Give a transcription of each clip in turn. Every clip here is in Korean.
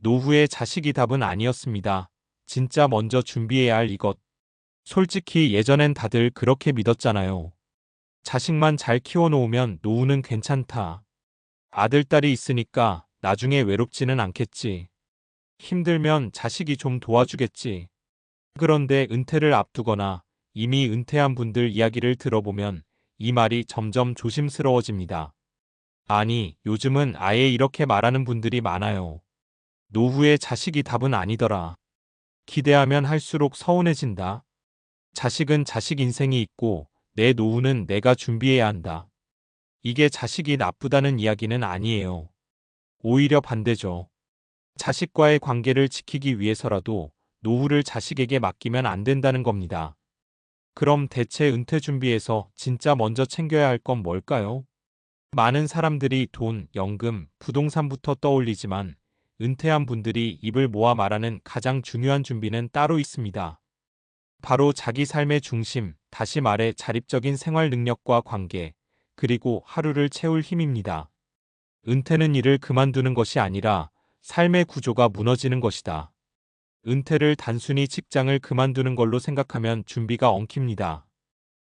노후의 자식이 답은 아니었습니다. 진짜 먼저 준비해야 할 이것. 솔직히 예전엔 다들 그렇게 믿었잖아요. 자식만 잘 키워놓으면 노후는 괜찮다. 아들, 딸이 있으니까 나중에 외롭지는 않겠지. 힘들면 자식이 좀 도와주겠지. 그런데 은퇴를 앞두거나 이미 은퇴한 분들 이야기를 들어보면 이 말이 점점 조심스러워집니다. 아니, 요즘은 아예 이렇게 말하는 분들이 많아요. 노후의 자식이 답은 아니더라. 기대하면 할수록 서운해진다. 자식은 자식 인생이 있고 내 노후는 내가 준비해야 한다. 이게 자식이 나쁘다는 이야기는 아니에요. 오히려 반대죠. 자식과의 관계를 지키기 위해서라도 노후를 자식에게 맡기면 안 된다는 겁니다. 그럼 대체 은퇴 준비에서 진짜 먼저 챙겨야 할 건 뭘까요? 많은 사람들이 돈, 연금, 부동산부터 떠올리지만 은퇴한 분들이 입을 모아 말하는 가장 중요한 준비는 따로 있습니다. 바로 자기 삶의 중심, 다시 말해 자립적인 생활 능력과 관계, 그리고 하루를 채울 힘입니다. 은퇴는 일을 그만두는 것이 아니라 삶의 구조가 무너지는 것이다. 은퇴를 단순히 직장을 그만두는 걸로 생각하면 준비가 엉킵니다.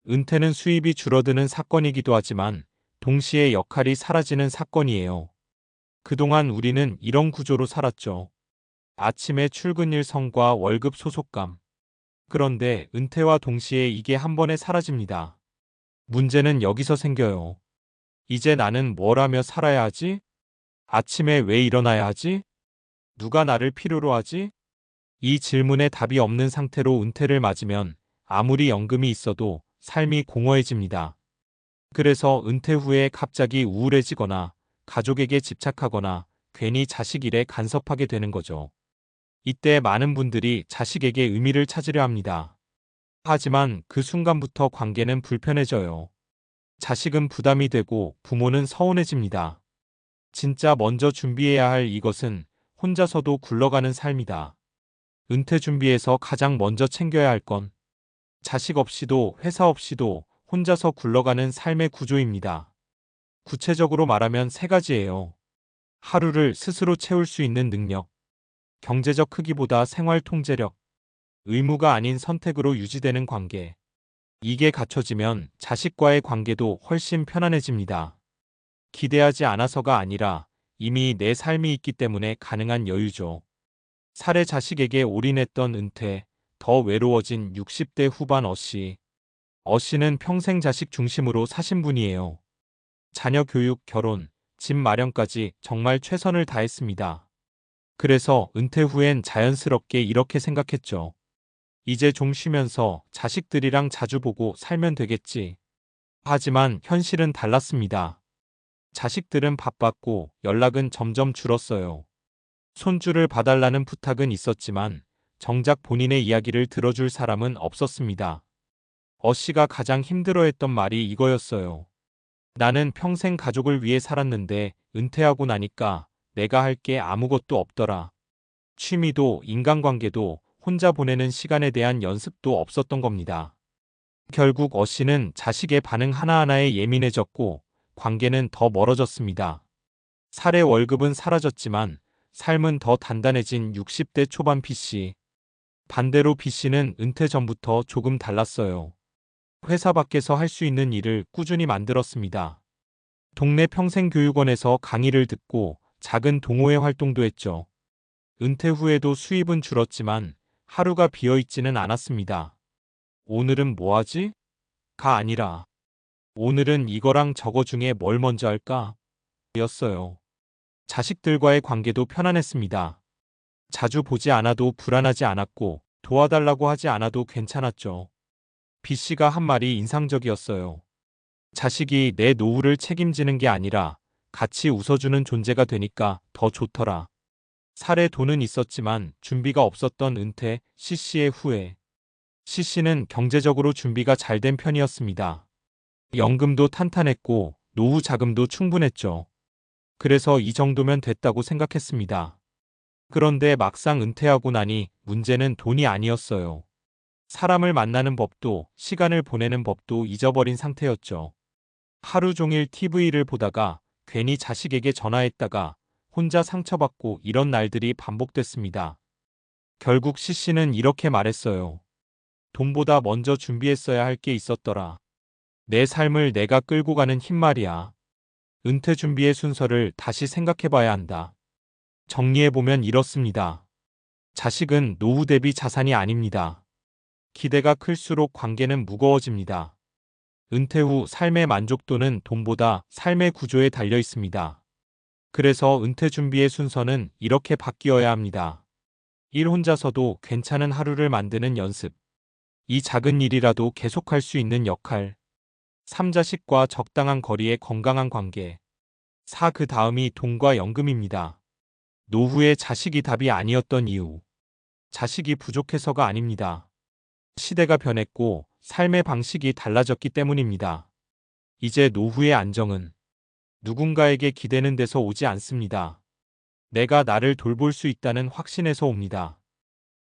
은퇴는 수입이 줄어드는 사건이기도 하지만 동시에 역할이 사라지는 사건이에요. 그동안 우리는 이런 구조로 살았죠. 아침에 출근 일성과 월급 소속감. 그런데 은퇴와 동시에 이게 한 번에 사라집니다. 문제는 여기서 생겨요. 이제 나는 뭘 하며 살아야 하지? 아침에 왜 일어나야 하지? 누가 나를 필요로 하지? 이 질문에 답이 없는 상태로 은퇴를 맞으면 아무리 연금이 있어도 삶이 공허해집니다. 그래서 은퇴 후에 갑자기 우울해지거나 가족에게 집착하거나 괜히 자식 일에 간섭하게 되는 거죠. 이때 많은 분들이 자식에게 의미를 찾으려 합니다. 하지만 그 순간부터 관계는 불편해져요. 자식은 부담이 되고 부모는 서운해집니다. 진짜 먼저 준비해야 할 이것은 혼자서도 굴러가는 삶이다. 은퇴 준비에서 가장 먼저 챙겨야 할 건 자식 없이도 회사 없이도 혼자서 굴러가는 삶의 구조입니다. 구체적으로 말하면 세 가지예요. 하루를 스스로 채울 수 있는 능력, 경제적 크기보다 생활 통제력, 의무가 아닌 선택으로 유지되는 관계. 이게 갖춰지면 자식과의 관계도 훨씬 편안해집니다. 기대하지 않아서가 아니라 이미 내 삶이 있기 때문에 가능한 여유죠. 사례 자식에게 올인했던 은퇴, 더 외로워진 60대 후반 어씨. 어씨는 평생 자식 중심으로 사신 분이에요. 자녀 교육, 결혼, 집 마련까지 정말 최선을 다했습니다. 그래서 은퇴 후엔 자연스럽게 이렇게 생각했죠. 이제 좀 쉬면서 자식들이랑 자주 보고 살면 되겠지. 하지만 현실은 달랐습니다. 자식들은 바빴고 연락은 점점 줄었어요. 손주를 봐달라는 부탁은 있었지만 정작 본인의 이야기를 들어줄 사람은 없었습니다. 어씨가 가장 힘들어했던 말이 이거였어요. 나는 평생 가족을 위해 살았는데 은퇴하고 나니까 내가 할 게 아무것도 없더라. 취미도 인간관계도 혼자 보내는 시간에 대한 연습도 없었던 겁니다. 결국 어씨는 자식의 반응 하나하나에 예민해졌고 관계는 더 멀어졌습니다. 살의 월급은 사라졌지만 삶은 더 단단해진 60대 초반 B씨. 반대로 B씨는 은퇴 전부터 조금 달랐어요. 회사 밖에서 할 수 있는 일을 꾸준히 만들었습니다. 동네 평생교육원에서 강의를 듣고 작은 동호회 활동도 했죠. 은퇴 후에도 수입은 줄었지만 하루가 비어있지는 않았습니다. 오늘은 뭐 하지? 가 아니라 오늘은 이거랑 저거 중에 뭘 먼저 할까? 였어요. 자식들과의 관계도 편안했습니다. 자주 보지 않아도 불안하지 않았고 도와달라고 하지 않아도 괜찮았죠. B씨가 한 말이 인상적이었어요. 자식이 내 노후를 책임지는 게 아니라 같이 웃어주는 존재가 되니까 더 좋더라. 살에 돈은 있었지만 준비가 없었던 은퇴, C씨의 후회. C씨는 경제적으로 준비가 잘 된 편이었습니다. 연금도 탄탄했고 노후 자금도 충분했죠. 그래서 이 정도면 됐다고 생각했습니다. 그런데 막상 은퇴하고 나니 문제는 돈이 아니었어요. 사람을 만나는 법도 시간을 보내는 법도 잊어버린 상태였죠. 하루 종일 TV를 보다가 괜히 자식에게 전화했다가 혼자 상처받고 이런 날들이 반복됐습니다. 결국 C씨는 이렇게 말했어요. 돈보다 먼저 준비했어야 할 게 있었더라. 내 삶을 내가 끌고 가는 힘 말이야. 은퇴 준비의 순서를 다시 생각해봐야 한다. 정리해보면 이렇습니다. 자식은 노후 대비 자산이 아닙니다. 기대가 클수록 관계는 무거워집니다. 은퇴 후 삶의 만족도는 돈보다 삶의 구조에 달려 있습니다. 그래서 은퇴 준비의 순서는 이렇게 바뀌어야 합니다. 1. 혼자서도 괜찮은 하루를 만드는 연습. 2. 작은 일이라도 계속할 수 있는 역할. 3. 자식과 적당한 거리의 건강한 관계. 4. 그 다음이 돈과 연금입니다. 노후에 자식이 답이 아니었던 이유. 자식이 부족해서가 아닙니다. 시대가 변했고 삶의 방식이 달라졌기 때문입니다. 이제 노후의 안정은 누군가에게 기대는 데서 오지 않습니다. 내가 나를 돌볼 수 있다는 확신에서 옵니다.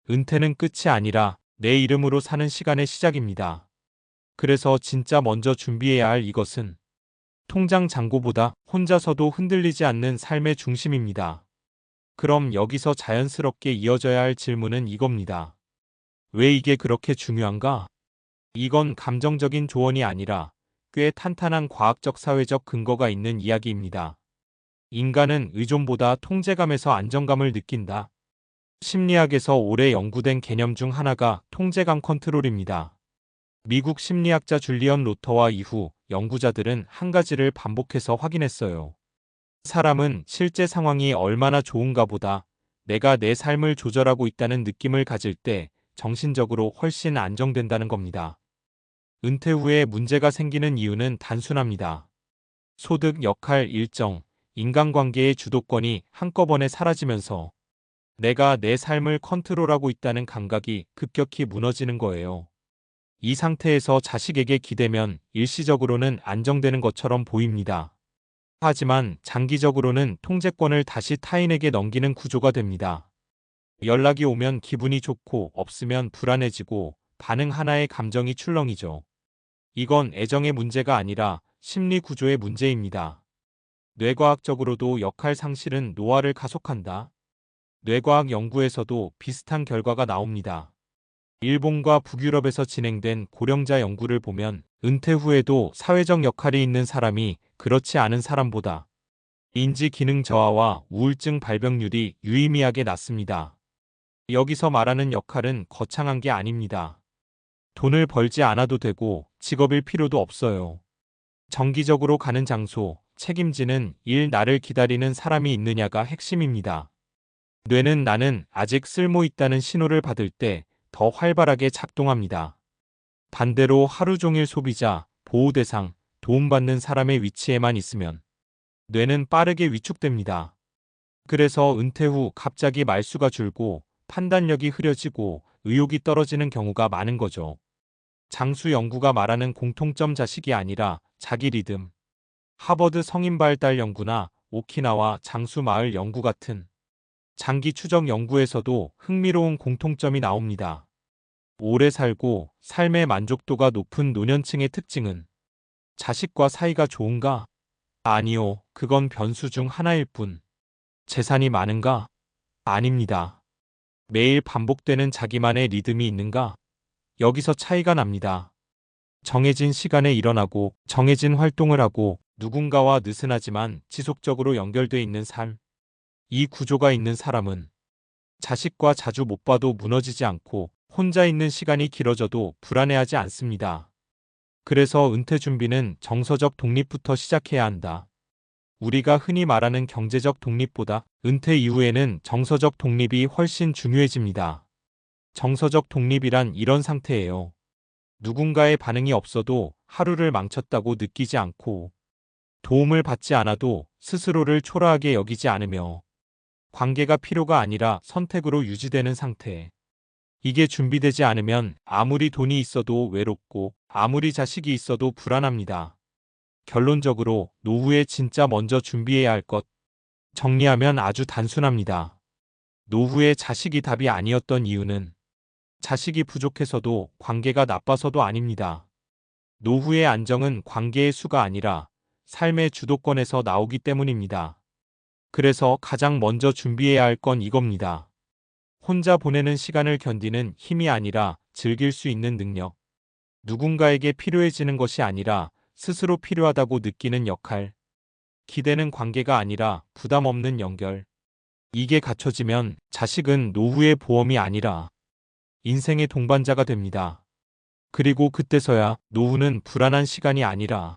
은퇴는 끝이 아니라 내 이름으로 사는 시간의 시작입니다. 그래서 진짜 먼저 준비해야 할 이것은 통장 잔고보다 혼자서도 흔들리지 않는 삶의 중심입니다. 그럼 여기서 자연스럽게 이어져야 할 질문은 이겁니다. 왜 이게 그렇게 중요한가? 이건 감정적인 조언이 아니라 꽤 탄탄한 과학적 사회적 근거가 있는 이야기입니다. 인간은 의존보다 통제감에서 안정감을 느낀다. 심리학에서 오래 연구된 개념 중 하나가 통제감 컨트롤입니다. 미국 심리학자 줄리언 로터와 이후 연구자들은 한 가지를 반복해서 확인했어요. 사람은 실제 상황이 얼마나 좋은가 보다 내가 내 삶을 조절하고 있다는 느낌을 가질 때 정신적으로 훨씬 안정된다는 겁니다. 은퇴 후에 문제가 생기는 이유는 단순합니다. 소득, 역할, 일정, 인간관계의 주도권이 한꺼번에 사라지면서 내가 내 삶을 컨트롤하고 있다는 감각이 급격히 무너지는 거예요. 이 상태에서 자식에게 기대면 일시적으로는 안정되는 것처럼 보입니다. 하지만 장기적으로는 통제권을 다시 타인에게 넘기는 구조가 됩니다. 연락이 오면 기분이 좋고 없으면 불안해지고 반응 하나의 감정이 출렁이죠. 이건 애정의 문제가 아니라 심리 구조의 문제입니다. 뇌과학적으로도 역할 상실은 노화를 가속한다. 뇌과학 연구에서도 비슷한 결과가 나옵니다. 일본과 북유럽에서 진행된 고령자 연구를 보면 은퇴 후에도 사회적 역할이 있는 사람이 그렇지 않은 사람보다 인지 기능 저하와 우울증 발병률이 유의미하게 낮습니다. 여기서 말하는 역할은 거창한 게 아닙니다. 돈을 벌지 않아도 되고 직업일 필요도 없어요. 정기적으로 가는 장소, 책임지는 일, 나를 기다리는 사람이 있느냐가 핵심입니다. 뇌는 나는 아직 쓸모 있다는 신호를 받을 때 더 활발하게 작동합니다. 반대로 하루 종일 소비자, 보호 대상, 도움받는 사람의 위치에만 있으면 뇌는 빠르게 위축됩니다. 그래서 은퇴 후 갑자기 말수가 줄고 판단력이 흐려지고 의욕이 떨어지는 경우가 많은 거죠. 장수 연구가 말하는 공통점 자식이 아니라 자기 리듬. 하버드 성인발달 연구나 오키나와 장수 마을 연구 같은 장기 추적 연구에서도 흥미로운 공통점이 나옵니다. 오래 살고 삶의 만족도가 높은 노년층의 특징은 자식과 사이가 좋은가? 아니요, 그건 변수 중 하나일 뿐. 재산이 많은가? 아닙니다. 매일 반복되는 자기만의 리듬이 있는가? 여기서 차이가 납니다. 정해진 시간에 일어나고 정해진 활동을 하고 누군가와 느슨하지만 지속적으로 연결돼 있는 삶. 이 구조가 있는 사람은 자식과 자주 못 봐도 무너지지 않고 혼자 있는 시간이 길어져도 불안해하지 않습니다. 그래서 은퇴 준비는 정서적 독립부터 시작해야 한다. 우리가 흔히 말하는 경제적 독립보다 은퇴 이후에는 정서적 독립이 훨씬 중요해집니다. 정서적 독립이란 이런 상태예요. 누군가의 반응이 없어도 하루를 망쳤다고 느끼지 않고 도움을 받지 않아도 스스로를 초라하게 여기지 않으며 관계가 필요가 아니라 선택으로 유지되는 상태. 이게 준비되지 않으면 아무리 돈이 있어도 외롭고 아무리 자식이 있어도 불안합니다. 결론적으로 노후에 진짜 먼저 준비해야 할 것. 정리하면 아주 단순합니다. 노후에 자식이 답이 아니었던 이유는 자식이 부족해서도 관계가 나빠서도 아닙니다. 노후의 안정은 관계의 수가 아니라 삶의 주도권에서 나오기 때문입니다. 그래서 가장 먼저 준비해야 할 건 이겁니다. 혼자 보내는 시간을 견디는 힘이 아니라 즐길 수 있는 능력. 누군가에게 필요해지는 것이 아니라 스스로 필요하다고 느끼는 역할. 기대는 관계가 아니라 부담 없는 연결. 이게 갖춰지면 자식은 노후의 보험이 아니라 인생의 동반자가 됩니다. 그리고 그때서야 노후는 불안한 시간이 아니라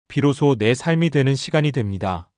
비로소 내 삶이 되는 시간이 됩니다.